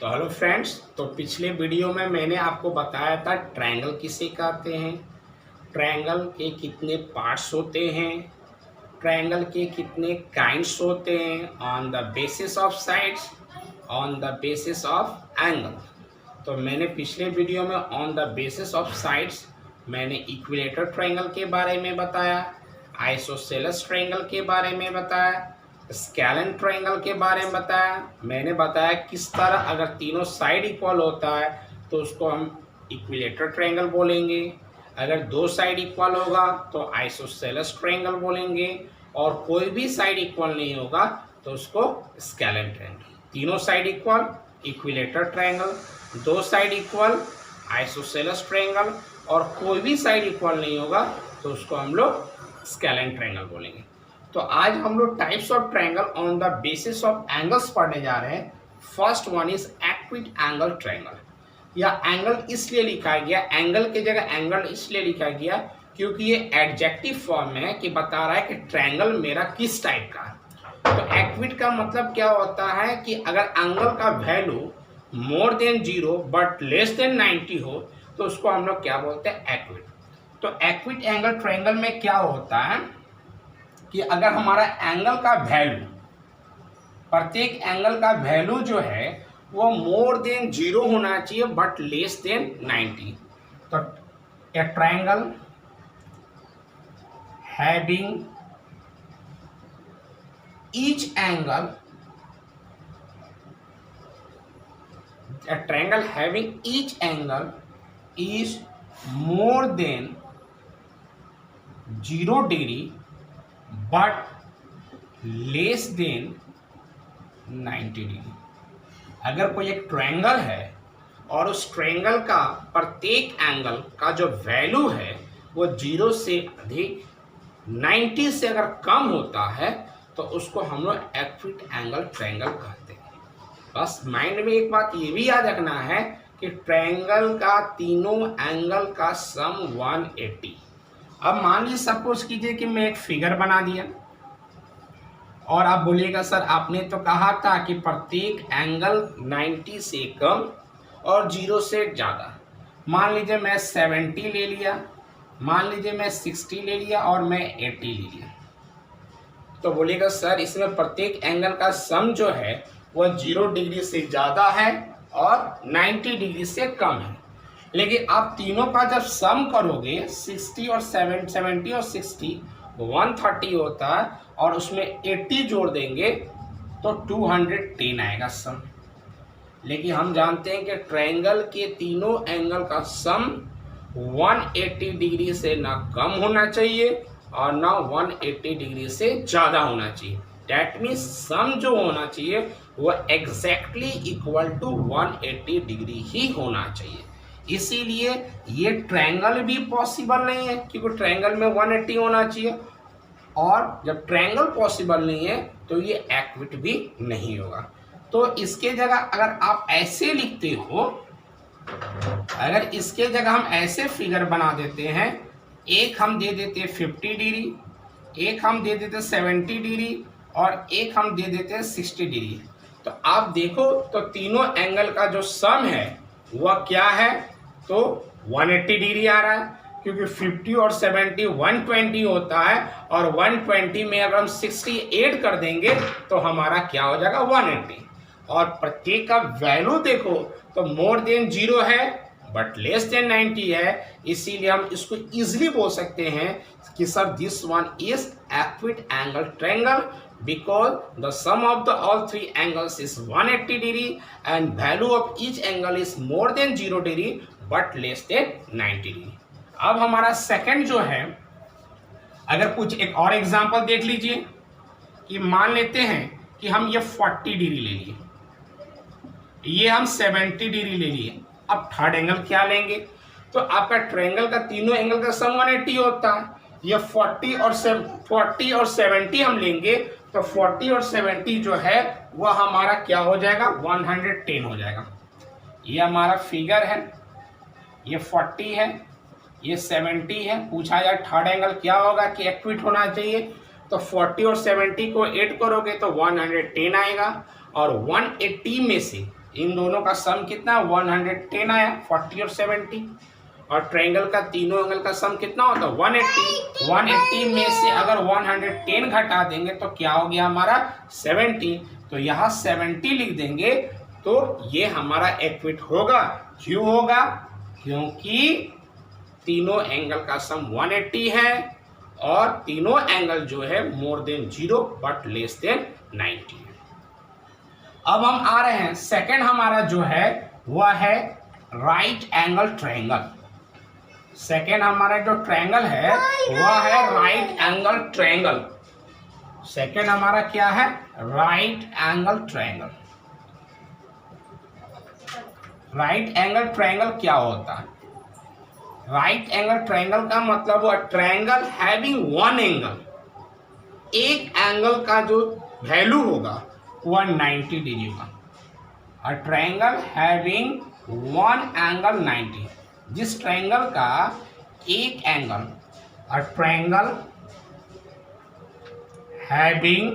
तो hello friends, तो पिछले वीडियो में मैंने आपको बताया था ट्रायंगल किसे कहते हैं, ट्रायंगल के कितने पार्ट्स होते हैं, ट्रायंगल के कितने काइंड्स होते हैं on the basis of sides, on the basis of angle. तो मैंने पिछले वीडियो में on the basis of sides मैंने इक्विलेटर ट्रायंगल के बारे में बताया, आइसोसेलेस ट्रायंगल के बारे में बताया, स्केलेन ट्रायंगल के बारे में बताया। मैंने बताया किस तरह अगर तीनों साइड इक्वल होता है तो उसको हम इक्विलेटर ट्रायंगल बोलेंगे, अगर दो साइड इक्वल होगा तो आइसोसेलेस ट्रायंगल बोलेंगे, और कोई भी साइड इक्वल नहीं होगा तो उसको स्केलेन ट्रायंगल। तीनों साइड इक्वल इक्विलेटर ट्रायंगल, दो साइड इक्वल आइसोसेलेस ट्रायंगल, और कोई भी साइड इक्वल नहीं होगा तो उसको हम लोग स्केलेन ट्रायंगल बोलेंगे। तो आज हम लोग types of triangle on the basis of angles पढ़ने जा रहे हैं। First one is equity angle triangle. या एंगल इसलिए लिखा गया, एंगल की जगह एंगल इसलिए लिखा गया क्योंकि ये एडजेक्टिव फॉर्म में है कि बता रहा है कि ट्रायंगल मेरा किस टाइप का है। तो एक्विट का मतलब क्या होता है कि अगर एंगल का value more than 0 but less than 90 हो तो उसको हम लोग क्या बोलते हैं, एक्विट। तो एक्विट एंगल ट्रायंगल में क्या होता है कि अगर हमारा एंगल का वैल्यू, प्रत्येक एंगल का वैल्यू जो है वो मोर देन 0 होना चाहिए बट लेस देन 90। तो ए triangle having each angle, a triangle having each angle is more than 0 degree but less than 90 degree. अगर कोई एक ट्रायंगल है और उस ट्रायंगल का प्रत्येक एंगल का जो वैल्यू है वो 0 से अधिक 90 से अगर कम होता है तो उसको हम लोग एक्विट एंगल ट्रायंगल कहते हैं। बस माइंड में एक बात ये भी याद रखना है कि ट्रायंगल का तीनों एंगल का सम 180। अब मान लीजिए सपोज कीजिए कि मैं एक फिगर बना दिया और आप बोलिएगा सर आपने तो कहा था कि प्रत्येक एंगल 90 से कम और 0 से ज़्यादा। मान लीजिए मैं 70 ले लिया, मान लीजिए मैं 60 ले लिया और मैं 80 ले लिया। तो बोलिएगा सर इसमें प्रत्येक एंगल का सम जो है वह 0 डिग्री से ज़्यादा है और 90 डिग्री से कम है। लेकिन आप तीनों का जब सम करोगे 60 और 70 और 60 130 होता है और उसमें 80 जोड़ देंगे तो 210 आएगा सम। लेकिन हम जानते हैं कि ट्रायंगल के तीनों एंगल का सम 180 डिग्री से ना कम होना चाहिए और ना 180 डिग्री से ज़्यादा होना चाहिए। डैट मीन्स सम जो होना चाहिए वो एग्जैक्टली इक्वल टू 180 डिग्री ही होना चाहिए। इसीलिए ये ट्रायंगल भी पॉसिबल नहीं है क्योंकि ट्रायंगल में 180 होना चाहिए, और जब ट्रायंगल पॉसिबल नहीं है तो ये एक्विट भी नहीं होगा। तो इसके जगह अगर आप ऐसे लिखते हो, अगर इसके जगह हम ऐसे फिगर बना देते हैं, एक हम दे देते 50 डिग्री, एक हम दे देते 70 डिग्री और एक हम दे देते हैं 60 डिग्री। तो आप देखो तो तीनों एंगल का जो सम है वह क्या है, तो 180 डिग्री आ रहा है क्योंकि 50 और 70 120 होता है और 120 में अगर हम 60 ऐड कर देंगे तो हमारा क्या हो जाएगा 180। और प्रत्येक का वैल्यू देखो तो मोर देन 0 है बट लेस देन 90 है, इसीलिए हम इसको इजीली बोल सकते हैं कि sir this one is equity angle triangle because the sum of the all three angles is 180 degree and value of each angle is more than 0 degree but less than 90 degree। अब हमारा second जो है, अगर कुछ एक और example देख लीजिए कि मान लेते हैं कि हम ये 40 डिग्री ले लिए, ये हम 70 डिग्री ले लिए। अब थर्ड एंगल क्या लेंगे, तो आपका ट्रायंगल का तीनों एंगल का सम 180 होता है। ये 40 और 70 हम लेंगे तो 40 और 70 जो है वह हमारा क्या हो जाएगा 110 हो जाएगा। ये हमारा फिगर है, ये 40 है, ये 70 है। पूछा जाए थर्ड एंगल क्या होगा कि एक्विट होना चाहिए, तो 40 और 70 को ऐड करोगे तो 110 आएगा और 180 में से इन दोनों का सम कितना 110 आया, 40 और 70। और ट्रायंगल का तीनों एंगल का सम कितना होता है 180। 180 में से अगर 110 घटा देंगे तो क्या हो गया हमारा 70। तो यहाँ 70 लिख देंगे तो ये हमारा एक्विट होगा। क्यों होगा? क्योंकि तीनों एंगल का सम 180 है और तीनों एंगल जो है more than 0 but less than 90 है। अब हम आ रहे हैं सेकंड हमारा जो है वह है राइट एंगल ट्रायंगल। सेकंड हमारा जो ट्रायंगल है वह है राइट एंगल ट्रायंगल। सेकंड हमारा क्या है? Right angle triangle. Right angle triangle क्या होता है? राइट एंगल ट्रायंगल का मतलब हुआ ट्रायंगल हैविंग वन एंगल। एक एंगल का जो वैल्यू होगा वह 90 डिग्री का। A triangle having one angle 90। जिस ट्रायंगल का एक angle, a triangle having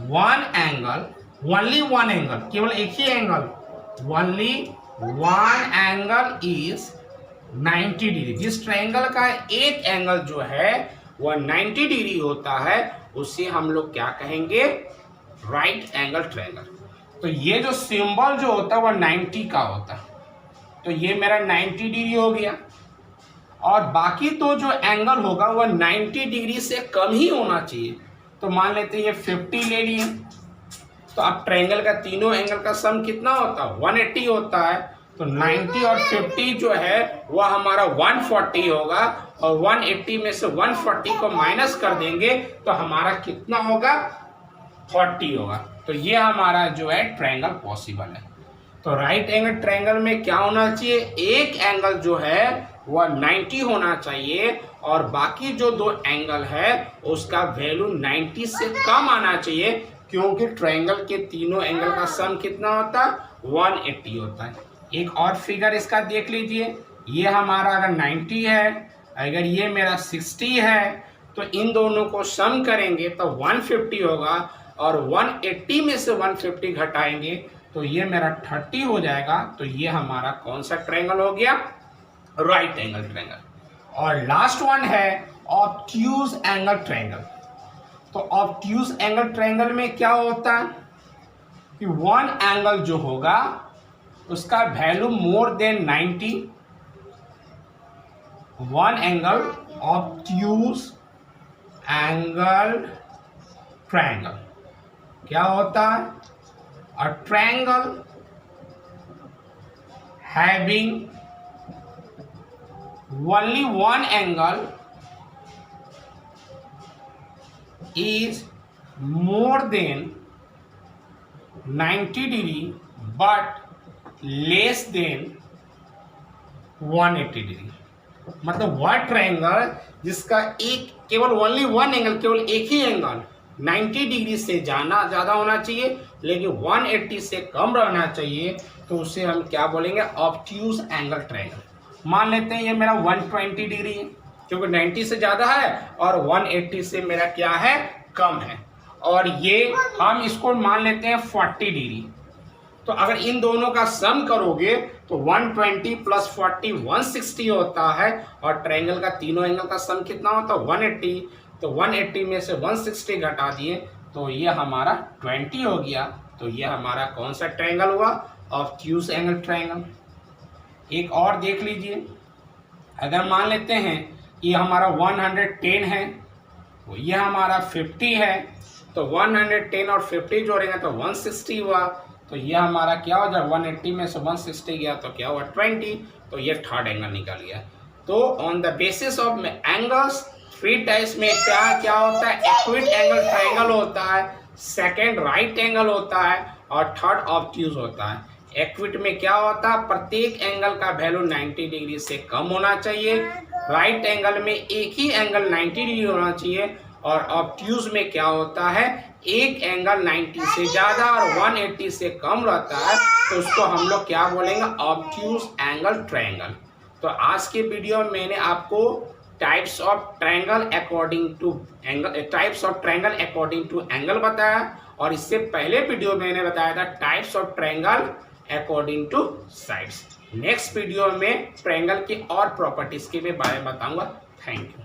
one angle, only one angle, केवल एक ही angle, only one angle is 90 degree. जिस ट्रायंगल का एक एंगल जो है वह 90 डिग्री होता है उसे हम लोग क्या कहेंगे? Right angle triangle. तो ये जो सिंबल जो होता है वह 90 का होता है। तो ये मेरा 90 डिग्री हो गया और बाकी तो जो एंगल होगा वह 90 डिग्री से कम ही होना चाहिए। तो मान लेते हैं ये 50 ले लिए। तो अब ट्रायंगल का तीनों एंगल का सम कितना होता है 180 होता है। तो 90 और 50 जो है वह हमारा 140 होगा और 180 में से 140 को माइनस कर देंगे तो हमारा कितना होगा 40 होगा। तो ये हमारा जो है ट्रायंगल पॉसिबल है। तो राइट एंगल ट्रायंगल में क्या होना चाहिए? एक एंगल जो है वह 90 होना चाहिए और बाकी जो दो एंगल है उसका वैल्यू 90 से कम आना चाहिए, क्योंकि ट्रायंगल के तीनों एंगल का सम कितना होता है 180 होता है। एक और फिगर इसका देख लीजिए। ये हमारा अगर 90 है, अगर ये मेरा 60 है, तो इन दोनों को सम करेंगे तो 150 होगा और 180 में से 150 घटाएंगे तो ये मेरा 30 हो जाएगा। तो ये हमारा कौन सा ट्रायंगल हो गया? Right angle triangle. और लास्ट वन है ऑब्ट्यूज एंगल ट्रायंगल। तो ऑब्ट्यूज एंगल ट्रायंगल में क्या होता है कि वन एंगल जो होगा उसका value more than 90। One angle obtuse angle triangle क्या होता है? A triangle having only one angle is more than 90 degree but less than 180 degree. मतलब वह ट्रायंगल जिसका एक केवल ओनली वन एंगल, केवल एक ही एंगल 90 डिग्री से ज़्यादा होना चाहिए लेकिन 180 से कम रहना चाहिए, तो उसे हम क्या बोलेंगे? Obtuse angle triangle. मान लेते हैं ये मेरा 120 डिग्री है क्योंकि 90 से ज़्यादा है और 180 से मेरा क्या है? कम है। और ये हम इसको मान लेते हैं 40 डिग्री। तो अगर इन दोनों का सम करोगे तो 120 प्लस 40 160 होता है और ट्रायंगल का तीनों एंगल का सम कितना होता है 180। तो 180 में से 160 घटा दिए तो ये हमारा 20 हो गया। तो ये हमारा कौन सा ट्रायंगल हुआ? Obtuse angle triangle. एक और देख लीजिए। अगर मान लेते हैं ये हमारा 110 है, तो ये हमारा 50 है, तो 110 और 50 जोड़ेंगे तो 160 हुआ। तो ये हमारा क्या हो जाए? 180 में से 160 गया तो क्या हुआ 20। तो ये थर्ड एंगल निकल गया। तो on the basis of angles three types में क्या होता है? इक्विट एंगल ट्रायंगल होता है, सेकंड राइट एंगल होता है और थर्ड ऑब्ट्यूज होता है। इक्विट में क्या होता है? प्रत्येक एंगल का वैल्यू 90 डिग्री से कम होना चाहिए। राइट एंगल में एक ही एंगल 90 डिग्री होना चाहिए और ऑब्ट्यूज में क्या होता है? एक एंगल 90 से ज़्यादा और 180 से कम रहता है, तो उसको हम लोग क्या बोलेंगे? Obtuse angle triangle. तो आज के वीडियो में मैंने आपको types of triangle according to angle, types of triangle according to angle बताया, और इससे पहले वीडियो में मैंने बताया था types of triangle according to sides. Next video में ट्रायंगल की और प्रॉपर्टीज के बारे में बताऊंगा। Thank you.